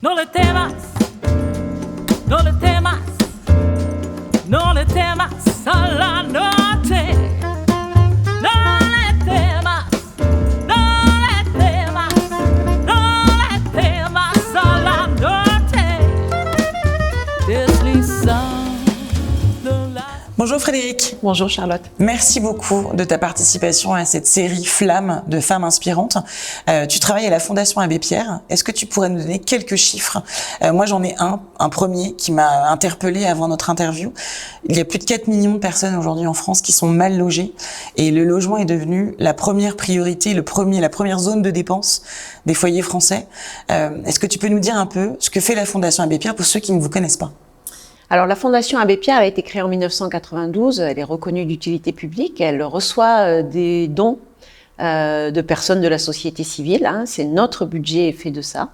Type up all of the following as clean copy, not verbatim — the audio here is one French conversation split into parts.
No le temas, no le temas, no le temas a la noche. No le temas, no le temas, no le temas a la noche. Deslizando la... Bonjour Frédéric. Bonjour Charlotte. Merci beaucoup de ta participation à cette série Flamme de femmes inspirantes. Tu travailles à la Fondation Abbé Pierre. Est-ce que tu pourrais nous donner quelques chiffres? Moi j'en ai un premier qui m'a interpellée avant notre interview. Il y a plus de 4 millions de personnes aujourd'hui en France qui sont mal logées et le logement est devenu la première priorité, la première zone de dépense des foyers français. Est-ce que tu peux nous dire un peu ce que fait la Fondation Abbé Pierre pour ceux qui ne vous connaissent pas? Alors la Fondation Abbé Pierre a été créée en 1992, elle est reconnue d'utilité publique, elle reçoit des dons de personnes de la société civile, hein, c'est notre budget est fait de ça.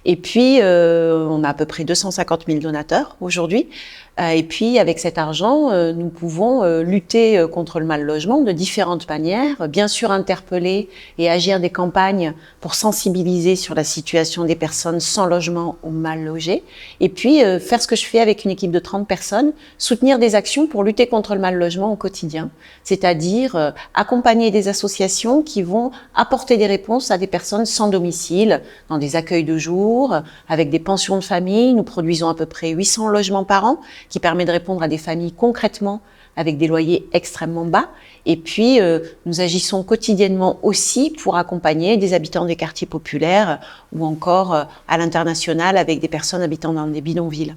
Et puis on a à peu près 250 000 donateurs aujourd'hui. Et puis avec cet argent, nous pouvons lutter contre le mal logement de différentes manières, bien sûr interpeller et agir des campagnes pour sensibiliser sur la situation des personnes sans logement ou mal logées, et puis faire ce que je fais avec une équipe de 30 personnes, soutenir des actions pour lutter contre le mal logement au quotidien, c'est-à-dire accompagner des associations qui vont apporter des réponses à des personnes sans domicile, dans des accueils de jour, avec des pensions de famille. Nous produisons à peu près 800 logements par an, qui permet de répondre à des familles concrètement avec des loyers extrêmement bas. Et puis, nous agissons quotidiennement aussi pour accompagner des habitants des quartiers populaires ou encore à l'international avec des personnes habitant dans des bidonvilles.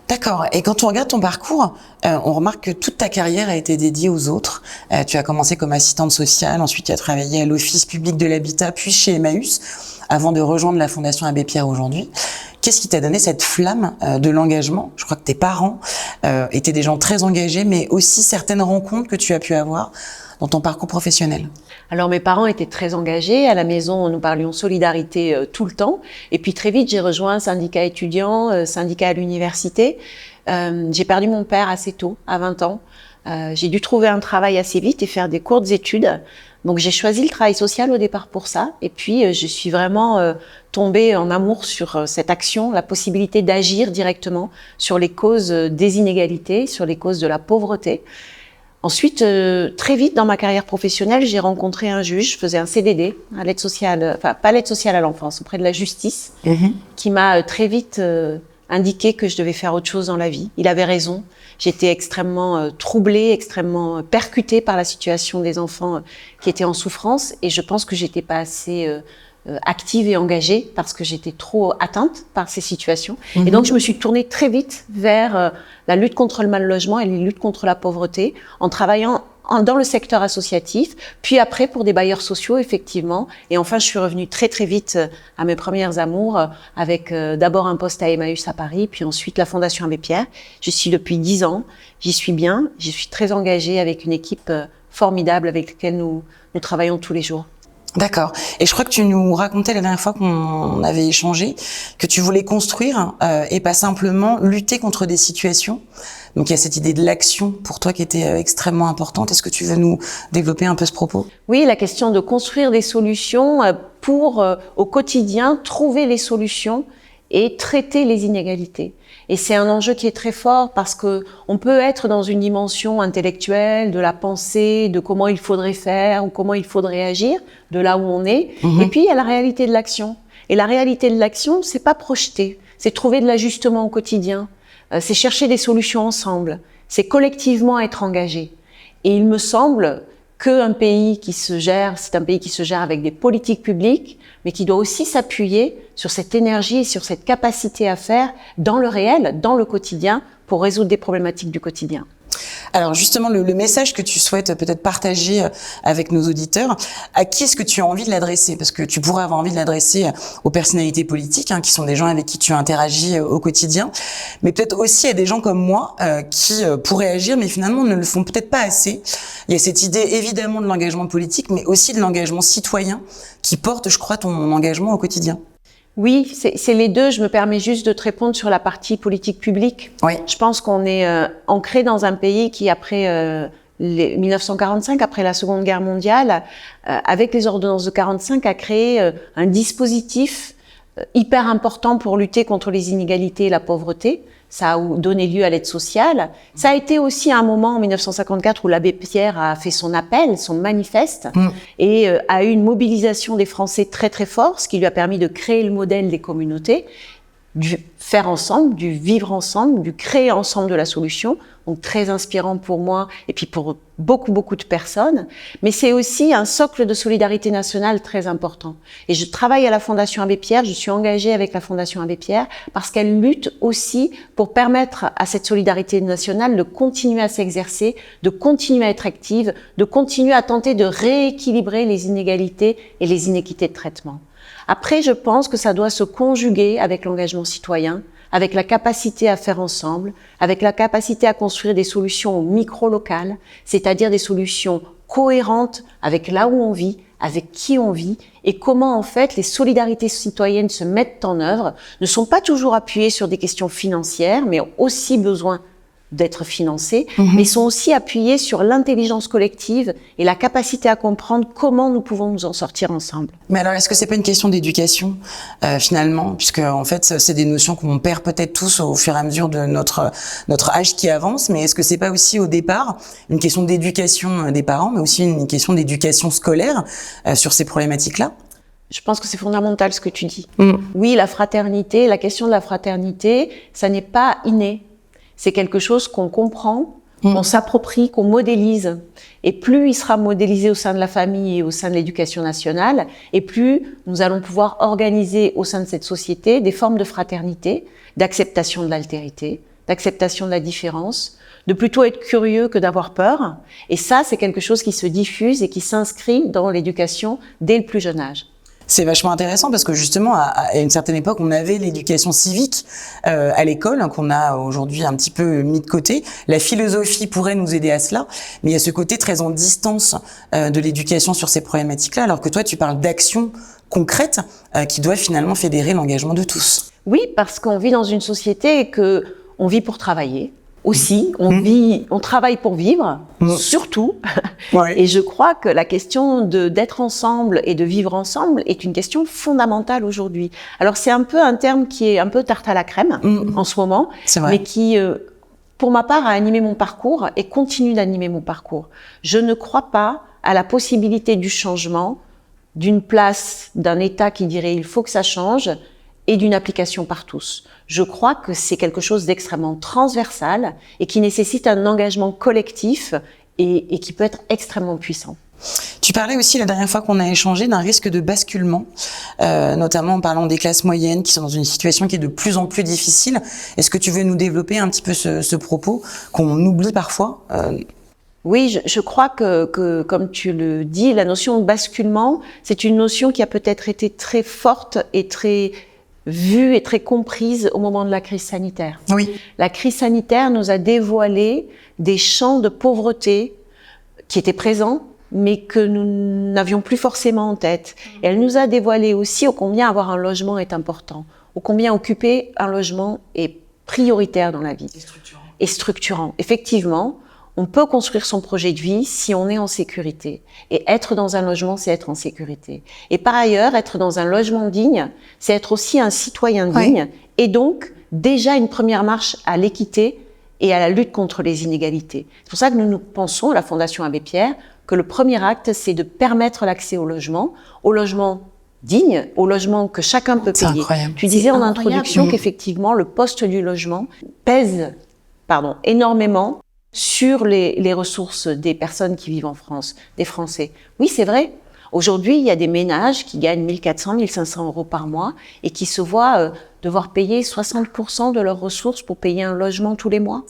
D'accord. Et quand on regarde ton parcours, on remarque que toute ta carrière a été dédiée aux autres. Tu as commencé comme assistante sociale, ensuite tu as travaillé à l'Office public de l'habitat, puis chez Emmaüs, avant de rejoindre la Fondation Abbé Pierre aujourd'hui. Qu'est-ce qui t'a donné cette flamme de l'engagement? Je crois que tes parents étaient des gens très engagés, mais aussi certaines rencontres que tu as pu avoir dans ton parcours professionnel. Alors mes parents étaient très engagés. À la maison, nous parlions solidarité tout le temps. Et puis très vite, j'ai rejoint un syndicat étudiant, syndicat à l'université. J'ai perdu mon père assez tôt, à 20 ans. J'ai dû trouver un travail assez vite et faire des courtes études. Donc j'ai choisi le travail social au départ pour ça. Et puis je suis vraiment tombée en amour sur cette action, la possibilité d'agir directement sur les causes des inégalités, sur les causes de la pauvreté. Ensuite, très vite dans ma carrière professionnelle, j'ai rencontré un juge, je faisais un CDD à l'aide sociale, enfin pas l'aide sociale à l'enfance, auprès de la justice, qui m'a très vite indiqué que je devais faire autre chose dans la vie. Il avait raison. J'étais extrêmement troublée, extrêmement percutée par la situation des enfants qui étaient en souffrance, et je pense que j'étais pas assez active et engagée parce que j'étais trop atteinte par ces situations. Et donc je me suis tournée très vite vers la lutte contre le mal logement et les luttes contre la pauvreté, en travaillant dans le secteur associatif, puis après pour des bailleurs sociaux, effectivement. Et enfin, je suis revenue très très vite à mes premières amours, avec d'abord un poste à Emmaüs à Paris, puis ensuite la Fondation Abbé Pierre. Je suis depuis 10 ans, j'y suis bien, j'y suis très engagée avec une équipe formidable avec laquelle nous travaillons tous les jours. D'accord. Et je crois que tu nous racontais la dernière fois qu'on avait échangé que tu voulais construire et pas simplement lutter contre des situations. Donc il y a cette idée de l'action pour toi qui était extrêmement importante. Est-ce que tu veux nous développer un peu ce propos? Oui, la question de construire des solutions pour au quotidien trouver les solutions et traiter les inégalités. Et c'est un enjeu qui est très fort parce que on peut être dans une dimension intellectuelle, de la pensée, de comment il faudrait faire ou comment il faudrait agir, de là où on est. Et puis il y a la réalité de l'action. Et la réalité de l'action, c'est pas projeter, c'est trouver de l'ajustement au quotidien, c'est chercher des solutions ensemble, c'est collectivement être engagé. Et il me semble qu'un pays qui se gère, c'est un pays qui se gère avec des politiques publiques, mais qui doit aussi s'appuyer sur cette énergie et sur cette capacité à faire dans le réel, dans le quotidien, pour résoudre des problématiques du quotidien. Alors justement, le message que tu souhaites peut-être partager avec nos auditeurs, à qui est-ce que tu as envie de l'adresser? Parce que tu pourrais avoir envie de l'adresser aux personnalités politiques, qui sont des gens avec qui tu interagis au quotidien, mais peut-être aussi à des gens comme moi qui pourraient agir, mais finalement ne le font peut-être pas assez. Il y a cette idée évidemment de l'engagement politique, mais aussi de l'engagement citoyen qui porte, je crois, ton engagement au quotidien. Oui, c'est les deux. Je me permets juste de te répondre sur la partie politique publique. Oui. Je pense qu'on est ancré dans un pays qui, après 1945, après la Seconde Guerre mondiale, avec les ordonnances de 45, a créé un dispositif hyper important pour lutter contre les inégalités et la pauvreté. Ça a donné lieu à l'aide sociale. Ça a été aussi un moment en 1954 où l'abbé Pierre a fait son appel, son manifeste, et a eu une mobilisation des Français très très forte, ce qui lui a permis de créer le modèle des communautés, du faire ensemble, du vivre ensemble, du créer ensemble de la solution. Donc très inspirant pour moi et puis pour beaucoup de personnes. Mais c'est aussi un socle de solidarité nationale très important. Et je travaille à la Fondation Abbé Pierre, je suis engagée avec la Fondation Abbé Pierre parce qu'elle lutte aussi pour permettre à cette solidarité nationale de continuer à s'exercer, de continuer à être active, de continuer à tenter de rééquilibrer les inégalités et les inéquités de traitement. Après, je pense que ça doit se conjuguer avec l'engagement citoyen, avec la capacité à faire ensemble, avec la capacité à construire des solutions micro-locales, c'est-à-dire des solutions cohérentes avec là où on vit, avec qui on vit, et comment en fait les solidarités citoyennes se mettent en œuvre, ne sont pas toujours appuyées sur des questions financières, mais ont aussi besoin d'être financées, mais sont aussi appuyées sur l'intelligence collective et la capacité à comprendre comment nous pouvons nous en sortir ensemble. Mais alors, est-ce que c'est pas une question d'éducation finalement, puisque en fait, c'est des notions qu'on perd peut-être tous au fur et à mesure de notre âge qui avance, mais est-ce que c'est pas aussi au départ une question d'éducation des parents, mais aussi une question d'éducation scolaire sur ces problématiques-là? Je pense que c'est fondamental ce que tu dis. Oui, la fraternité, la question de la fraternité, ça n'est pas inné. C'est quelque chose qu'on comprend, qu'on s'approprie, qu'on modélise. Et plus il sera modélisé au sein de la famille et au sein de l'éducation nationale, et plus nous allons pouvoir organiser au sein de cette société des formes de fraternité, d'acceptation de l'altérité, d'acceptation de la différence, de plutôt être curieux que d'avoir peur. Et ça, c'est quelque chose qui se diffuse et qui s'inscrit dans l'éducation dès le plus jeune âge. C'est vachement intéressant parce que justement, à une certaine époque, on avait l'éducation civique à l'école, qu'on a aujourd'hui un petit peu mis de côté. La philosophie pourrait nous aider à cela, mais il y a ce côté très en distance de l'éducation sur ces problématiques-là, alors que toi, tu parles d'actions concrètes qui doivent finalement fédérer l'engagement de tous. Oui, parce qu'on vit dans une société et que on vit pour travailler. Aussi, on travaille pour vivre, surtout. Ouais. Et je crois que la question d'être ensemble et de vivre ensemble est une question fondamentale aujourd'hui. Alors c'est un peu un terme qui est un peu tarte à la crème en ce moment, mais qui, pour ma part, a animé mon parcours et continue d'animer mon parcours. Je ne crois pas à la possibilité du changement, d'une place d'un État qui dirait il faut que ça change, et d'une application par tous. Je crois que c'est quelque chose d'extrêmement transversal et qui nécessite un engagement collectif et qui peut être extrêmement puissant. Tu parlais aussi la dernière fois qu'on a échangé d'un risque de basculement, notamment en parlant des classes moyennes qui sont dans une situation qui est de plus en plus difficile. Est-ce que tu veux nous développer un petit peu ce propos qu'on oublie parfois Oui, je crois que, comme tu le dis, la notion de basculement, c'est une notion qui a peut-être été très forte et très vue et très comprise au moment de la crise sanitaire. Oui. La crise sanitaire nous a dévoilé des champs de pauvreté qui étaient présents, mais que nous n'avions plus forcément en tête. Et elle nous a dévoilé aussi ô combien avoir un logement est important, ô combien occuper un logement est prioritaire dans la vie. Et structurant. Effectivement, on peut construire son projet de vie si on est en sécurité. Et être dans un logement, c'est être en sécurité. Et par ailleurs, être dans un logement digne, c'est être aussi un citoyen digne. Oui. Et donc, déjà une première marche à l'équité et à la lutte contre les inégalités. C'est pour ça que nous pensons, la Fondation Abbé Pierre, que le premier acte, c'est de permettre l'accès au logement digne, au logement que chacun peut payer. Incroyable. Tu disais en introduction qu'effectivement, le poste du logement pèse énormément sur les ressources des personnes qui vivent en France, des Français. Oui, c'est vrai. Aujourd'hui, il y a des ménages qui gagnent 1 400, 1 500 euros par mois et qui se voient devoir payer 60% de leurs ressources pour payer un logement tous les mois.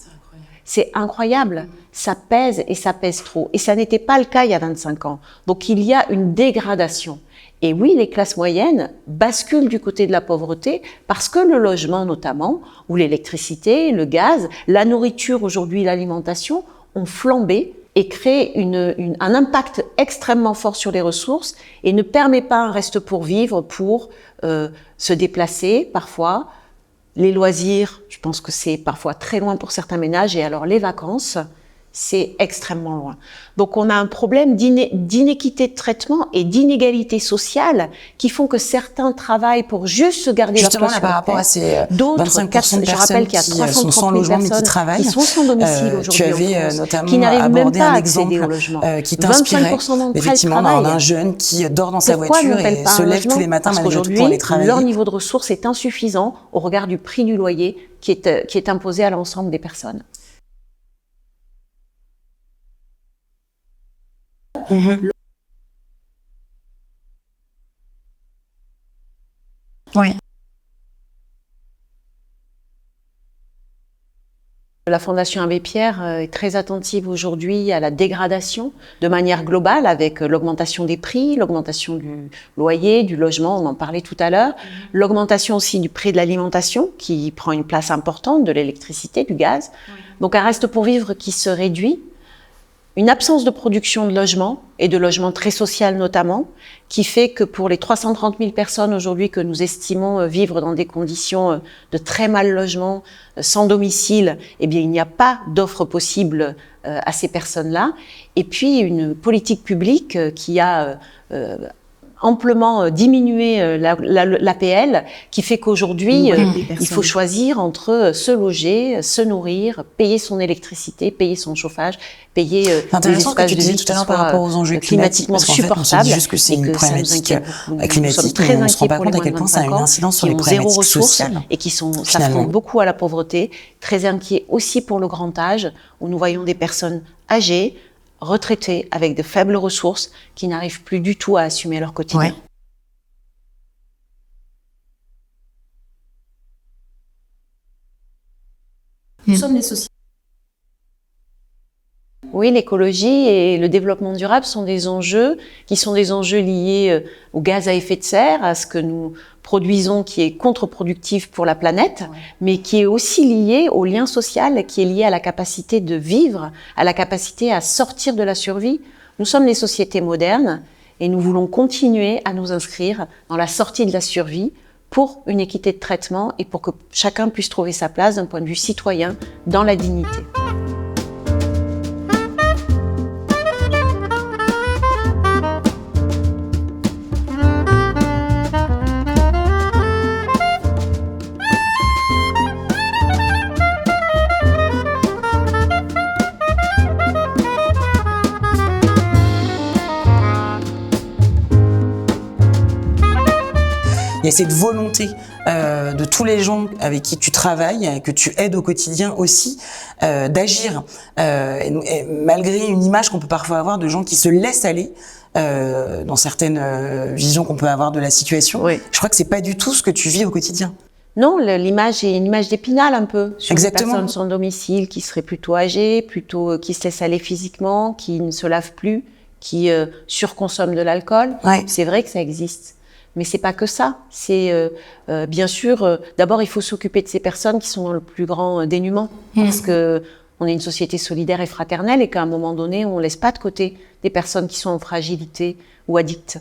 C'est incroyable. Ça pèse et ça pèse trop. Et ça n'était pas le cas il y a 25 ans. Donc, il y a une dégradation. Et oui, les classes moyennes basculent du côté de la pauvreté parce que le logement notamment, ou l'électricité, le gaz, la nourriture aujourd'hui, l'alimentation, ont flambé et créent un impact extrêmement fort sur les ressources et ne permet pas un reste pour vivre, pour se déplacer parfois. Les loisirs, je pense que c'est parfois très loin pour certains ménages. Et alors les vacances, c'est extrêmement loin. Donc on a un problème d'inéquité de traitement et d'inégalité sociale qui font que certains travaillent pour juste se garder leur place. Justement, là, par rapport à ces 25% de personnes je rappelle qu'il y a qui sont 330 sans 000 logement mais qui personnes travaillent, qui sont sans domicile aujourd'hui tu avais en France, notamment qui n'arrivent même abordé pas un à accéder exemple au logement. qui t'inspirait 25% d'entre elles effectivement travaillent. d'un jeune qui dort dans sa Pourquoi voiture n'ont-elles et pas se un lève logement? tous les matins Parce malgré tout qu'aujourd'hui, pour aller travailler. leur niveau de ressources est insuffisant au regard du prix du loyer qui est imposé à l'ensemble des personnes. Oui. La Fondation Abbé Pierre est très attentive aujourd'hui à la dégradation de manière globale avec l'augmentation des prix, l'augmentation du loyer, du logement, on en parlait tout à l'heure, l'augmentation aussi du prix de l'alimentation qui prend une place importante, de l'électricité, du gaz. Donc un reste pour vivre qui se réduit, une absence de production de logements et de logements très social notamment, qui fait que pour les 330 000 personnes aujourd'hui que nous estimons vivre dans des conditions de très mal logement, sans domicile, eh bien il n'y a pas d'offre possible à ces personnes-là. Et puis une politique publique qui a amplement diminué l'APL, qui fait qu'aujourd'hui, il faut choisir entre se loger, se nourrir, payer son électricité, payer son chauffage, payer des espaces de vie tout à l'heure par rapport aux enjeux climatiquement supportables. On se dit juste que c'est une problématique climatique, mais on se rend pas compte à quel point ça a une incidence sur les problématiques sociales. Et qui s'affrontent beaucoup à la pauvreté, très inquiets aussi pour le grand âge, où nous voyons des personnes âgées, retraités avec de faibles ressources qui n'arrivent plus du tout à assumer leur quotidien. Ouais. Nous sommes des sociétés. Oui, l'écologie et le développement durable sont des enjeux qui sont des enjeux liés au gaz à effet de serre, à ce que nous produisons qui est contre-productif pour la planète, mais qui est aussi lié au lien social, qui est lié à la capacité de vivre, à la capacité à sortir de la survie. Nous sommes des sociétés modernes et nous voulons continuer à nous inscrire dans la sortie de la survie pour une équité de traitement et pour que chacun puisse trouver sa place d'un point de vue citoyen dans la dignité. Il y a cette volonté de tous les gens avec qui tu travailles, que tu aides au quotidien aussi, d'agir. Et malgré une image qu'on peut parfois avoir de gens qui se laissent aller dans certaines visions qu'on peut avoir de la situation, oui. Je crois que c'est pas du tout ce que tu vis au quotidien. Non, l'image est une image d'Épinal un peu, sur Exactement. Des personnes sans domicile qui seraient plutôt âgées, plutôt qui se laissent aller physiquement, qui ne se lavent plus, qui surconsomment de l'alcool. Ouais. C'est vrai que ça existe. Mais c'est pas que ça. C'est bien sûr. D'abord, il faut s'occuper de ces personnes qui sont dans le plus grand dénuement, parce que on est une société solidaire et fraternelle, et qu'à un moment donné, on laisse pas de côté des personnes qui sont en fragilité ou addictes.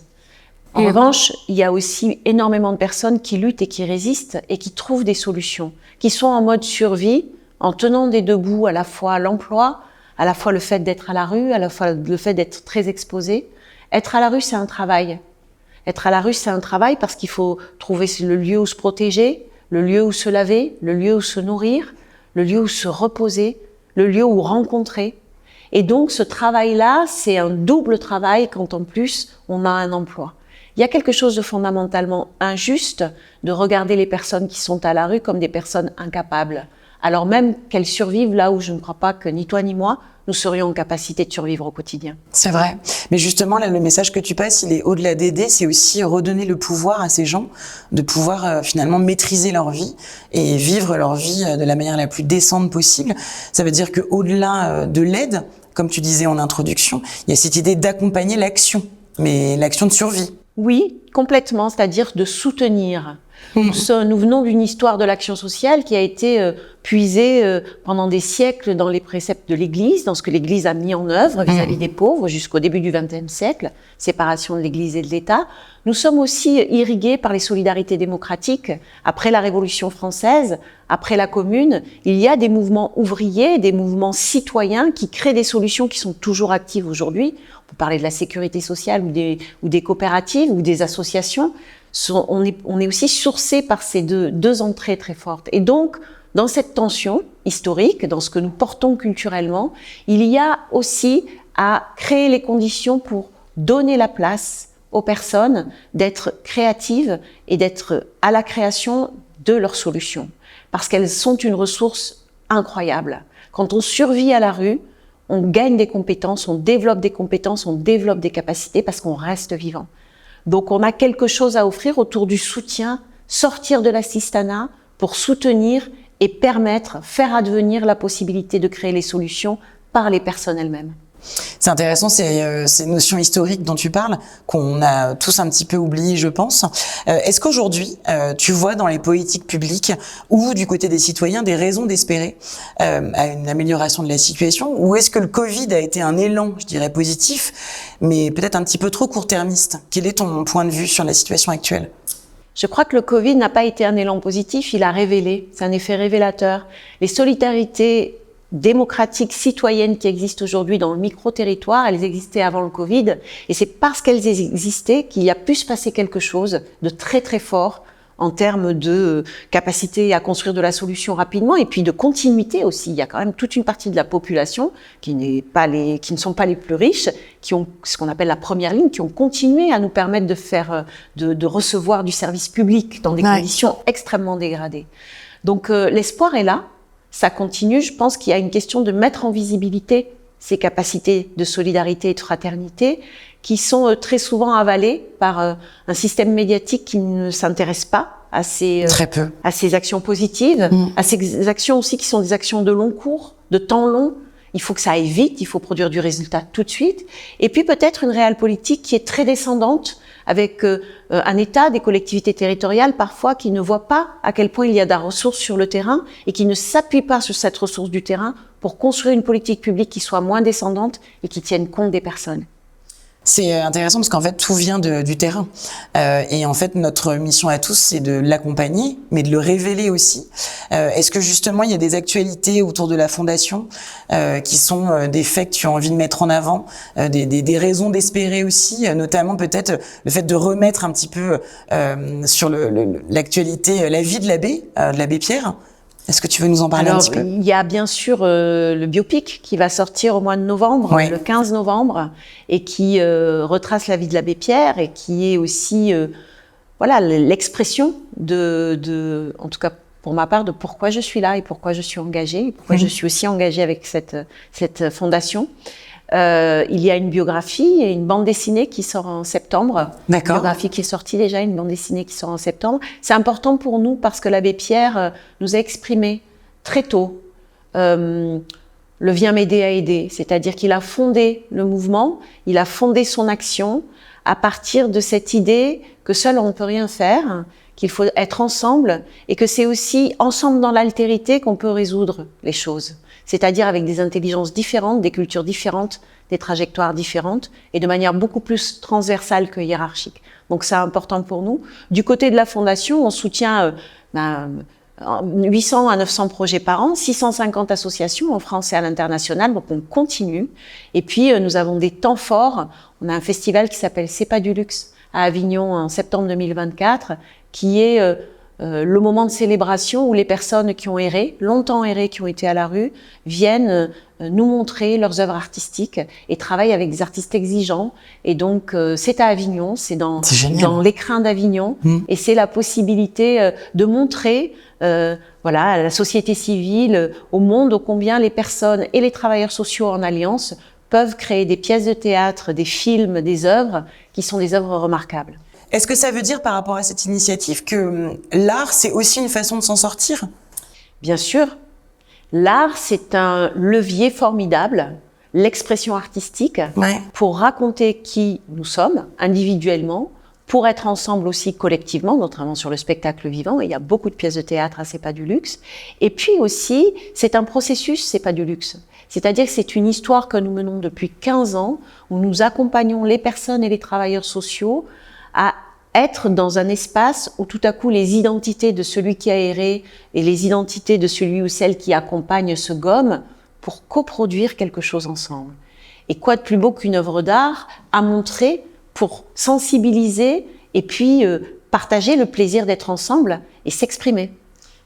En revanche, il y a aussi énormément de personnes qui luttent et qui résistent et qui trouvent des solutions, qui sont en mode survie, en tenant des deux bouts à la fois l'emploi, à la fois le fait d'être à la rue, à la fois le fait d'être très exposé. Être à la rue, c'est un travail. Être à la rue, c'est un travail parce qu'il faut trouver le lieu où se protéger, le lieu où se laver, le lieu où se nourrir, le lieu où se reposer, le lieu où rencontrer. Et donc, ce travail-là, c'est un double travail quand en plus, on a un emploi. Il y a quelque chose de fondamentalement injuste de regarder les personnes qui sont à la rue comme des personnes incapables, alors même qu'elles survivent là où je ne crois pas que ni toi ni moi, nous serions en capacité de survivre au quotidien. C'est vrai. Mais justement, là, le message que tu passes, il est au-delà d'aider, c'est aussi redonner le pouvoir à ces gens, de pouvoir finalement maîtriser leur vie et vivre leur vie de la manière la plus décente possible. Ça veut dire qu'au-delà de l'aide, comme tu disais en introduction, il y a cette idée d'accompagner l'action, mais l'action de survie. Oui, complètement, c'est-à-dire de soutenir. Nous venons d'une histoire de l'action sociale qui a été puisée pendant des siècles dans les préceptes de l'Église, dans ce que l'Église a mis en œuvre vis-à-vis des pauvres jusqu'au début du XXe siècle, séparation de l'Église et de l'État. Nous sommes aussi irrigués par les solidarités démocratiques. Après la Révolution française, après la Commune, il y a des mouvements ouvriers, des mouvements citoyens qui créent des solutions qui sont toujours actives aujourd'hui. On peut parler de la sécurité sociale ou des coopératives ou des associations. On est aussi sourcé par ces deux entrées très fortes. Et donc, dans cette tension historique, dans ce que nous portons culturellement, il y a aussi à créer les conditions pour donner la place aux personnes d'être créatives et d'être à la création de leurs solutions. Parce qu'elles sont une ressource incroyable. Quand on survit à la rue, on gagne des compétences, on développe des compétences, on développe des capacités parce qu'on reste vivant. Donc on a quelque chose à offrir autour du soutien, sortir de l'assistanat pour soutenir et permettre, faire advenir la possibilité de créer les solutions par les personnes elles-mêmes. C'est intéressant ces notions historiques dont tu parles, qu'on a tous un petit peu oubliées, je pense. Est-ce qu'aujourd'hui, tu vois dans les politiques publiques ou du côté des citoyens des raisons d'espérer à une amélioration de la situation, ou est-ce que le Covid a été un élan, je dirais, positif, mais peut-être un petit peu trop court-termiste? Quel est ton point de vue sur la situation actuelle? Je crois que le Covid n'a pas été un élan positif, il a révélé, c'est un effet révélateur. Les solidarités démocratiques, citoyennes qui existent aujourd'hui dans le micro-territoire, elles existaient avant le Covid, et c'est parce qu'elles existaient qu'il a pu se passer quelque chose de très très fort en termes de capacité à construire de la solution rapidement, et puis de continuité aussi. Il y a quand même toute une partie de la population qui ne sont pas les plus riches, qui ont ce qu'on appelle la première ligne, qui ont continué à nous permettre de recevoir du service public dans des conditions extrêmement dégradées. Donc l'espoir est là. Ça continue, je pense qu'il y a une question de mettre en visibilité ces capacités de solidarité et de fraternité qui sont très souvent avalées par un système médiatique qui ne s'intéresse pas à ces actions positives, à ces actions aussi qui sont des actions de long cours, de temps long. Il faut que ça aille vite, il faut produire du résultat tout de suite. Et puis peut-être une réelle politique qui est très descendante, avec un État, des collectivités territoriales parfois qui ne voient pas à quel point il y a de la ressource sur le terrain et qui ne s'appuient pas sur cette ressource du terrain pour construire une politique publique qui soit moins descendante et qui tienne compte des personnes. C'est intéressant parce qu'en fait, tout vient du terrain. Et en fait, notre mission à tous, c'est de l'accompagner, mais de le révéler aussi. Est-ce que justement, il y a des actualités autour de la Fondation qui sont des faits que tu as envie de mettre en avant, des raisons d'espérer aussi, notamment peut-être le fait de remettre un petit peu sur l'actualité la vie de l'abbé Pierre? Est-ce que tu veux nous en parler un petit peu? Il y a bien sûr le biopic qui va sortir au mois de novembre, le 15 novembre, et qui retrace la vie de l'abbé Pierre et qui est aussi l'expression en tout cas pour ma part, de pourquoi je suis là et pourquoi je suis engagée, et pourquoi je suis aussi engagée avec cette fondation. Il y a une biographie et une bande dessinée qui sort en septembre. D'accord. Une biographie qui est sortie déjà, une bande dessinée qui sort en septembre. C'est important pour nous parce que l'abbé Pierre nous a exprimé très tôt le viens m'aider à aider. C'est-à-dire qu'il a fondé le mouvement, il a fondé son action à partir de cette idée que seul on ne peut rien faire, qu'il faut être ensemble et que c'est aussi ensemble dans l'altérité qu'on peut résoudre les choses. C'est-à-dire avec des intelligences différentes, des cultures différentes, des trajectoires différentes et de manière beaucoup plus transversale que hiérarchique. Donc c'est important pour nous. Du côté de la Fondation, on soutient 800 à 900 projets par an, 650 associations en France et à l'international, donc on continue. Et puis nous avons des temps forts. On a un festival qui s'appelle C'est pas du luxe à Avignon en septembre 2024, qui est le moment de célébration où les personnes qui ont erré, longtemps erré, qui ont été à la rue, viennent nous montrer leurs œuvres artistiques et travaillent avec des artistes exigeants. Et donc, c'est à Avignon, c'est dans l'écrin d'Avignon. Et c'est la possibilité de montrer à la société civile, au monde, ô combien les personnes et les travailleurs sociaux en alliance peuvent créer des pièces de théâtre, des films, des œuvres qui sont des œuvres remarquables. Est-ce que ça veut dire par rapport à cette initiative que l'art, c'est aussi une façon de s'en sortir? Bien sûr. L'art, c'est un levier formidable, l'expression artistique, pour raconter qui nous sommes individuellement, pour être ensemble aussi collectivement, notamment sur le spectacle vivant. Et il y a beaucoup de pièces de théâtre à C'est pas du luxe. Et puis aussi, c'est un processus, C'est pas du luxe. C'est-à-dire que c'est une histoire que nous menons depuis 15 ans, où nous accompagnons les personnes et les travailleurs sociaux à être dans un espace où tout à coup les identités de celui qui a erré et les identités de celui ou celle qui accompagne se gomment pour coproduire quelque chose ensemble. Et quoi de plus beau qu'une œuvre d'art à montrer pour sensibiliser et puis partager le plaisir d'être ensemble et s'exprimer.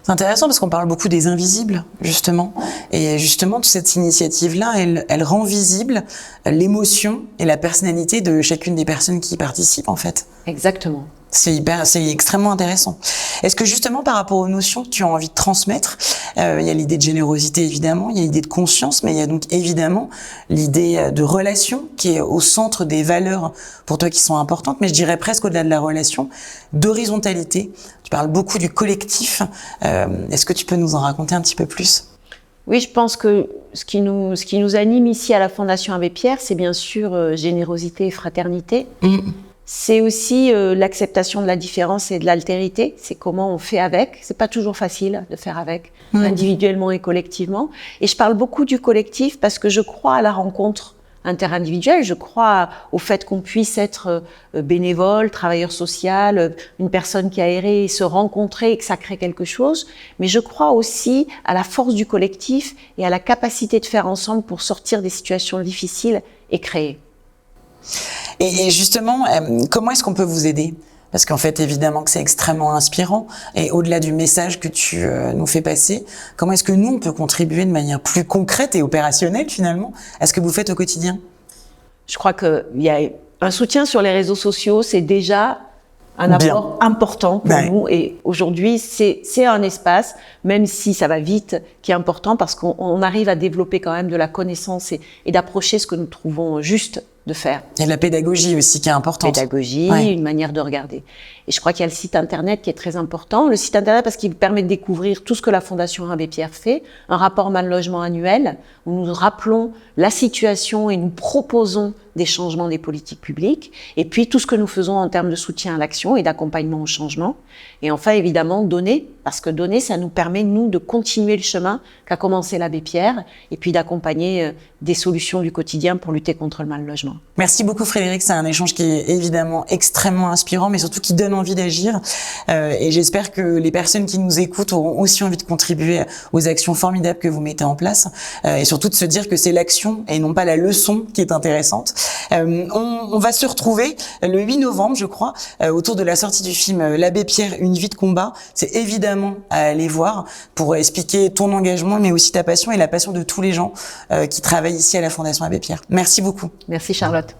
C'est intéressant parce qu'on parle beaucoup des invisibles, justement. Et justement, toute cette initiative-là, elle rend visible l'émotion et la personnalité de chacune des personnes qui y participent, en fait. Exactement. C'est extrêmement intéressant. Est-ce que justement, par rapport aux notions que tu as envie de transmettre, il y a l'idée de générosité, évidemment, il y a l'idée de conscience, mais il y a donc évidemment l'idée de relation qui est au centre des valeurs pour toi qui sont importantes, mais je dirais presque au-delà de la relation, d'horizontalité. Tu parles beaucoup du collectif. Est-ce que tu peux nous en raconter un petit peu plus ? Oui, je pense que ce qui nous anime ici à la Fondation Abbé Pierre, c'est bien sûr générosité et fraternité. C'est aussi l'acceptation de la différence et de l'altérité. C'est comment on fait avec. C'est pas toujours facile de faire avec, individuellement et collectivement. Et je parle beaucoup du collectif parce que je crois à la rencontre interindividuelle. Je crois au fait qu'on puisse être bénévole, travailleur social, une personne qui a erré et se rencontrer et que ça crée quelque chose. Mais je crois aussi à la force du collectif et à la capacité de faire ensemble pour sortir des situations difficiles et créer. Et justement, comment est-ce qu'on peut vous aider ? Parce qu'en fait, évidemment que c'est extrêmement inspirant. Et au-delà du message que tu nous fais passer, comment est-ce que nous, on peut contribuer de manière plus concrète et opérationnelle, finalement, à ce que vous faites au quotidien ? Je crois qu'il y a un soutien sur les réseaux sociaux, c'est déjà un apport important pour nous. Et aujourd'hui, c'est un espace, même si ça va vite, qui est important parce qu'on arrive à développer quand même de la connaissance et d'approcher ce que nous trouvons juste de faire. Il y a de la pédagogie aussi qui est importante. Pédagogie, une manière de regarder. Et je crois qu'il y a le site internet qui est très important. Le site internet parce qu'il permet de découvrir tout ce que la Fondation Abbé Pierre fait. Un rapport Mal Logement annuel où nous rappelons la situation et nous proposons des changements des politiques publiques. Et puis tout ce que nous faisons en termes de soutien à l'action et d'accompagnement au changement. Et enfin, évidemment, donner. Parce que donner, ça nous permet, nous, de continuer le chemin qu'a commencé l'Abbé Pierre et puis d'accompagner des solutions du quotidien pour lutter contre le mal logement. Merci beaucoup Frédérique, c'est un échange qui est évidemment extrêmement inspirant, mais surtout qui donne envie d'agir. Et j'espère que les personnes qui nous écoutent auront aussi envie de contribuer aux actions formidables que vous mettez en place. Et surtout de se dire que c'est l'action et non pas la leçon qui est intéressante. On va se retrouver le 8 novembre, je crois, autour de la sortie du film L'Abbé Pierre, une vie de combat. C'est évidemment à aller voir pour expliquer ton engagement, mais aussi ta passion et la passion de tous les gens qui travaillent ici à la Fondation Abbé Pierre. Merci beaucoup. Merci Charlotte.